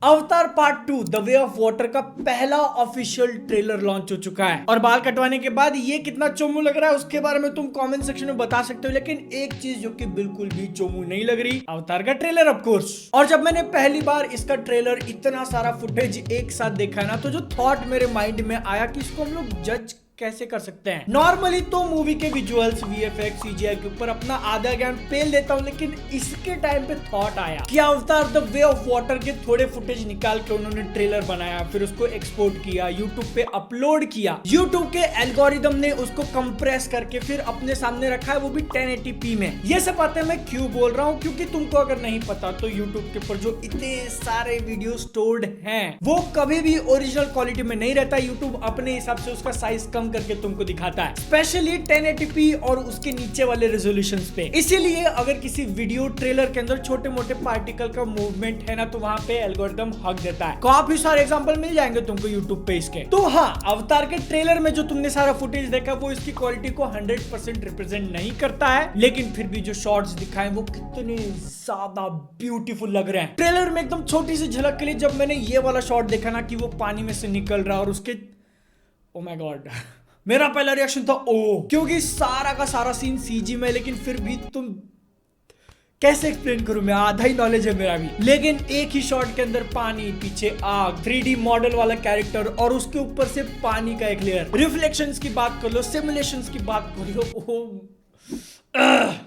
अवतार part 2 the way of water का पहला ऑफिशियल ट्रेलर लॉन्च हो चुका है और बाल कटवाने के बाद ये कितना चोमू लग रहा है उसके बारे में तुम कमेंट सेक्शन में बता सकते हो। लेकिन एक चीज जो कि बिल्कुल भी चोमू नहीं लग रही, अवतार का ट्रेलर ऑफ कोर्स। और जब मैंने पहली बार इसका ट्रेलर इतना सारा फुटेज एक साथ देखा ना, तो जो थॉट मेरे माइंड में आया कि इसको हम लोग जज कैसे कर सकते हैं। नॉर्मली तो मूवी के विजुअल्स, वीएफएक्स, सीजीआई के ऊपर अपना आधा ज्ञान पेल देता हूँ, लेकिन इसके टाइम पे थॉट आया कि अवतार द वे ऑफ वाटर के थोड़े फुटेज निकाल के उन्होंने ट्रेलर बनाया, फिर उसको एक्सपोर्ट किया, यूट्यूब पे अपलोड किया। यूट्यूब के एल्गोरिदम ने उसको कंप्रेस करके फिर अपने सामने रखा है, वो भी 1080p में। ये सब बातें मैं क्यों बोल रहा हूँ, क्योंकि तुमको अगर नहीं पता तो यूट्यूब के ऊपर जो इतने सारे वीडियो स्टोर्ड हैं वो कभी भी ओरिजिनल क्वालिटी में नहीं रहता। यूट्यूब अपने हिसाब से उसका साइज कम करके तुमको दिखाता है, स्पेशली 1080p और उसके नीचे वाले रेजोल्यूशंस पे। इसीलिए अगर किसी वीडियो ट्रेलर के अंदर छोटे मोटे पार्टिकल का मूवमेंट है ना, तो वहां पे एल्गोरिदम हक देता है। काफी सारे एग्जांपल मिल जाएंगे तुमको यूट्यूब पे इसके। तो हाँ, अवतार के ट्रेलर में जो तुमने सारा फुटेज देखा वो इसकी क्वालिटी को 100% रिप्रेजेंट नहीं करता है, लेकिन फिर भी जो शॉट्स दिखाए वो कितने ज्यादा ब्यूटीफुल लग रहे हैं। ट्रेलर में एकदम छोटी सी झलक के लिए जब मैंने ये वाला शॉट देखा ना कि वो पानी में से निकल रहा और उसके, ओ माय गॉड, मेरा पहला रिएक्शन था ओ, क्योंकि सारा का सारा सीन सीजी में, लेकिन फिर भी तुम कैसे एक्सप्लेन करूं मैं, आधा ही नॉलेज है मेरा भी। लेकिन एक ही शॉट के अंदर पानी, पीछे आग, 3D मॉडल वाला कैरेक्टर और उसके ऊपर से पानी का एक लेयर, रिफ्लेक्शंस की बात कर लो, सिमुलेशंस की बात कर लो, ओ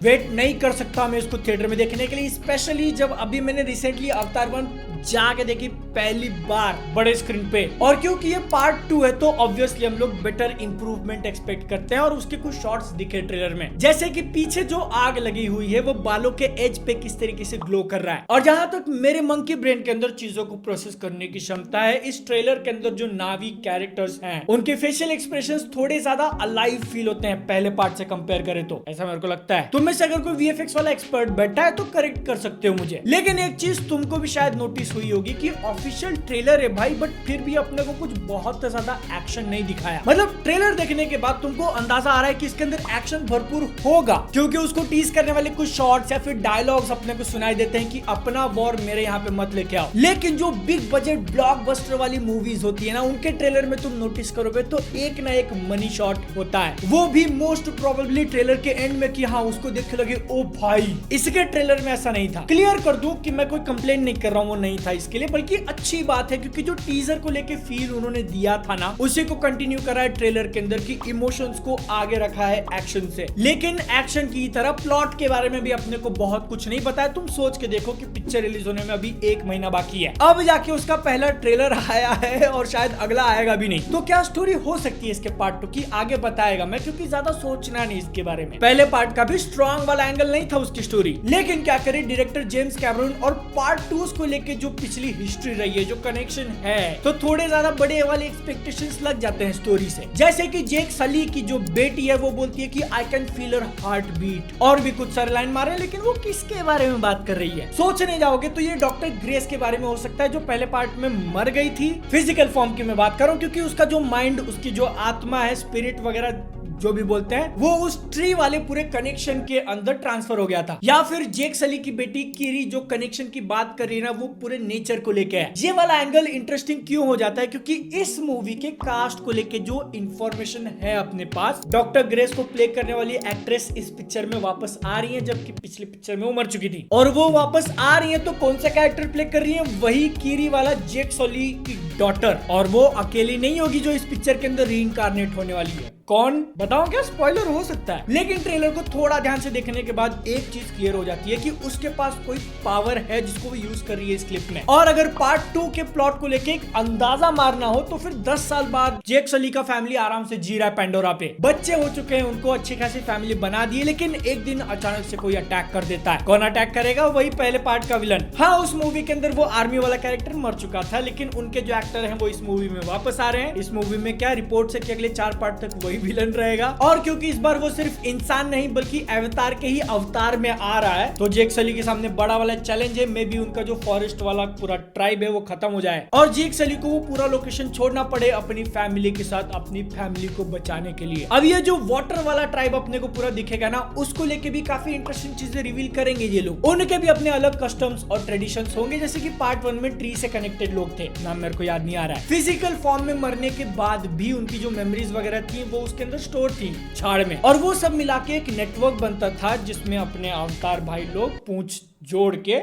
वेट नहीं कर सकता मैं इसको थिएटर में देखने के लिए, स्पेशली जब अभी मैंने रिसेंटली अवतार 1 जाके देखी पहली बार बड़े स्क्रीन पे। और क्योंकि ये पार्ट 2 है तो ऑब्वियसली हम लोग बेटर इंप्रूवमेंट एक्सपेक्ट करते हैं। और उसके कुछ शॉट्स दिखे ट्रेलर में, जैसे कि पीछे जो आग लगी हुई है वो बालों के एज पे किस तरीके से ग्लो कर रहा है। और जहां तक मेरे मंकी ब्रेन के अंदर चीजों को प्रोसेस करने की क्षमता है, इस ट्रेलर के अंदर जो नावी कैरेक्टर्स हैं उनके फेशियल एक्सप्रेशंस थोड़े ज्यादा अलाइव फील होते हैं पहले पार्ट से कंपेयर करें तो, ऐसा मेरे को लगता है। तुम में से अगर कोई वीएफएक्स वाला एक्सपर्ट बैठा है तो करेक्ट कर सकते हो मुझे। लेकिन एक चीज तुमको भी शायद नोटिस हुई होगी कि ऑफिशियल ट्रेलर है भाई, बट फिर भी अपने को कुछ बहुत ज्यादा एक्शन नहीं दिखाया। मतलब ट्रेलर देखने के बाद तुमको अंदाजा आ रहा है कि इसके अंदर एक्शन भरपूर होगा, क्योंकि उसको टीज करने वाले कुछ शॉट्स या फिर डायलॉग्स अपने को सुनाई देते हैं कि अपना वॉर मेरे यहाँ पे मत लेके आओ। लेकिन जो बिग बजट ब्लॉकबस्टर वाली मूवीज होती है ना, उनके ट्रेलर में तुम नोटिस करोगे तो एक ना एक मनी शॉट होता है, वो भी मोस्ट प्रोबेबली ट्रेलर के एंड में कि हाँ उसको देख के लगे ओ भाई। इसके ट्रेलर में ऐसा नहीं था। क्लियर कर दूं कि मैं कोई कंप्लेन नहीं कर रहा हूं, वो नहीं था इसके लिए, बल्कि अच्छी बात है, क्योंकि जो टीजर को लेके फील उन्होंने दिया था ना, उसी को कंटिन्यू करा है ट्रेलर के अंदर की इमोशंस को आगे रखा है एक्शन से। लेकिन एक्शन की तरह प्लॉट के बारे में भी अपने को बहुत कुछ नहीं पता है। तुम सोच के देखो कि पिक्चर रिलीज होने में अभी 1 महीना बाकी है, अब जाके उसका पहला ट्रेलर आया है और शायद अगला आएगा भी नहीं। तो क्या स्टोरी हो सकती है इसके पार्ट 2 की, आगे बताएगा मैं, क्योंकि ज्यादा सोचना नहीं इसके बारे में। पहले पार्ट का भी स्ट्रॉन्ग वाला एंगल नहीं था उसकी स्टोरी, लेकिन क्या करे डायरेक्टर जेम्स कैमरून और पार्ट 2 को लेके जो पिछली हिस्ट्री रही है, जो कनेक्शन है, तो थोड़े ज्यादा बड़े वाले एक्सपेक्टेशंस लग जाते हैं स्टोरी से। जैसे कि जेक सली की जो बेटी है वो बोलती है कि I can feel her heart beat, और भी कुछ सारे लाइन मारे, लेकिन वो किसके बारे में बात कर रही है सोचने जाओगे तो ये डॉक्टर ग्रेस के बारे में हो सकता है, जो पहले पार्ट में मर गई थी। फिजिकल फॉर्म की मैं बात कर रहा हूँ, क्योंकि उसका जो माइंड, उसकी जो आत्मा है, स्पिरिट वगैरह जो भी बोलते हैं, वो उस ट्री वाले पूरे कनेक्शन के अंदर ट्रांसफर हो गया था। या फिर जेक सली की बेटी किरी जो कनेक्शन की बात कर रही है ना, वो पूरे नेचर को लेके है। ये वाला एंगल इंटरेस्टिंग क्यों हो जाता है, क्योंकि इस मूवी के कास्ट को लेके जो इंफॉर्मेशन है अपने पास, डॉक्टर ग्रेस को प्ले करने वाली एक्ट्रेस इस पिक्चर में वापस आ रही है, जबकि पिछली पिक्चर में वो मर चुकी थी। और वो वापस आ रही है तो कौन सा कैरेक्टर प्ले कर रही है, वही किरी वाला जेक सली की डॉटर। और वो अकेली नहीं होगी जो इस पिक्चर के अंदर रीइंकार्नेट होने वाली है। कौन बताओ, क्या स्पॉइलर हो सकता है। लेकिन ट्रेलर को थोड़ा ध्यान से देखने के बाद एक चीज क्लियर हो जाती है कि उसके पास कोई पावर है जिसको वो यूज कर रही है इस क्लिप में। और अगर पार्ट 2 के प्लॉट को लेके एक अंदाजा मारना हो तो फिर 10 साल बाद जेक सली का फैमिली आराम से जी रहा है पेंडोरा पे, बच्चे हो चुके हैं, उनको अच्छी खासी फैमिली बना दी है, लेकिन एक दिन अचानक से कोई अटैक कर देता है। कौन अटैक करेगा, वही पहले पार्ट का विलन। हाँ, उस मूवी के अंदर वो आर्मी वाला कैरेक्टर मर चुका था, लेकिन उनके जो एक्टर है वो इस मूवी में वापस आ रहे हैं। इस मूवी में क्या रिपोर्ट से कि अगले 4 पार्ट तक वही वही विलन रहेगा। और क्योंकि इस बार वो सिर्फ इंसान नहीं बल्कि अवतार के ही अवतार में आ रहा है, तो जेक सली के सामने बड़ा वाला चैलेंज है, मे बी उनका जो फॉरेस्ट वाला पूरा ट्राइब है वो खत्म हो जाए और जेक सली को वो पूरा लोकेशन छोड़ना पड़े अपनी फैमिली के साथ, अपनी फैमिली को बचाने के लिए। अब ये जो वाटर वाला ट्राइब अपने को पूरा दिखेगा ना, उसको लेके भी काफी इंटरेस्टिंग चीजें रिवील करेंगे ये लोग। उनके भी अपने अलग कस्टम्स और ट्रेडिशंस होंगे, जैसे कि पार्ट 1 में ट्री से कनेक्टेड लोग थे, नाम मेरे को याद नहीं आ रहा है। फिजिकल फॉर्म में मरने के बाद भी उनकी जो मेमोरीज वगैरह थी वो उसके अंदर स्टोर थी झाड़ में, और वो सब मिला के एक नेटवर्क बनता था जिसमें अपने अवतार भाई लोग पूंछ जोड़ के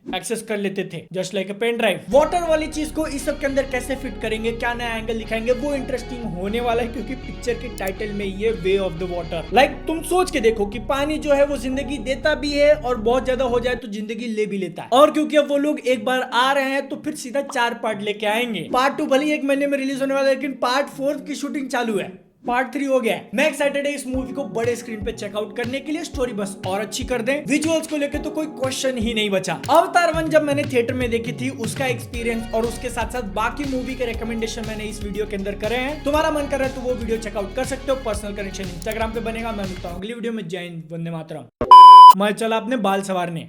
एक्सेस कर लेते थे, just like a pen drive. Water वाली चीज को इस सब के अंदर कैसे फिट करेंगे, क्या नया एंगल दिखाएंगे, वो इंटरेस्टिंग होने वाला है, क्योंकि पिक्चर के टाइटल में ये way of the water. Like तुम सोच के देखो कि पानी जो है वो जिंदगी देता भी है और बहुत ज्यादा हो जाए तो जिंदगी ले भी लेता है। और क्योंकि अब वो लोग एक बार आ रहे हैं तो फिर सीधा 4 पार्ट लेके आएंगे। पार्ट 2 भले 1 महीने में रिलीज होने वाला है, लेकिन पार्ट 4 की शूटिंग चालू है, पार्ट 3 हो गया है। मैं एक्साइटेड है इस मूवी को बड़े स्क्रीन पे चेकआउट करने के लिए। स्टोरी बस और अच्छी कर दें, विजुअल्स को लेके तो कोई क्वेश्चन ही नहीं बचा। अवतार 1 जब मैंने थिएटर में देखी थी, उसका एक्सपीरियंस और उसके साथ साथ बाकी मूवी के रिकमेंडेशन मैंने इस वीडियो के अंदर करे हैं। तुम्हारा मन कर रहा है तो वो वीडियो चेकआउट कर सकते हो। पर्सनल कनेक्शन इंस्टाग्राम पे बनेगा। मैं मिलता हूँ अगली वीडियो में। जय हिंद, वंदे मातरम। मैं चला अपने बाल संवारने।